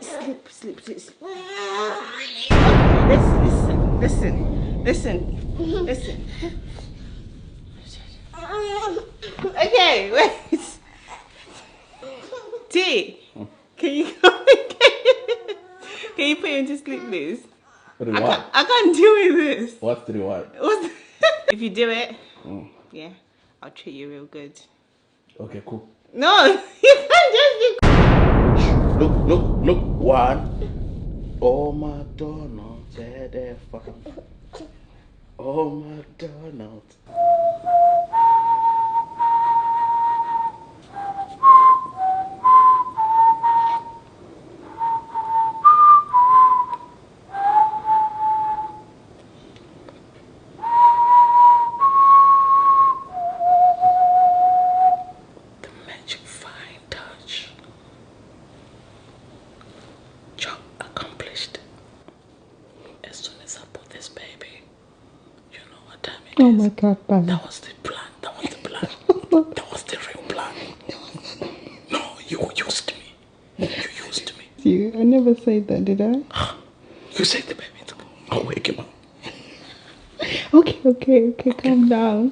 Sleep, sleep, sleep, sleep. Okay, listen. Okay, wait. T, can you come again? Can you put him to sleep, please? I can't deal with this. What do you want? If you do it, yeah, I'll treat you real good. Okay, cool. No, you can't just be. Look. One. Oh, McDonald's, yeah, they're fun. Oh, McDonald's. The magic fine touch. Job accomplished. As soon as I put this baby, you know what time it is. Oh my God, Baba. That was the plan. That was the real plan. No, you used me. You used me. I never said that, did I? You said the baby. I'll wake him up. Okay, calm down.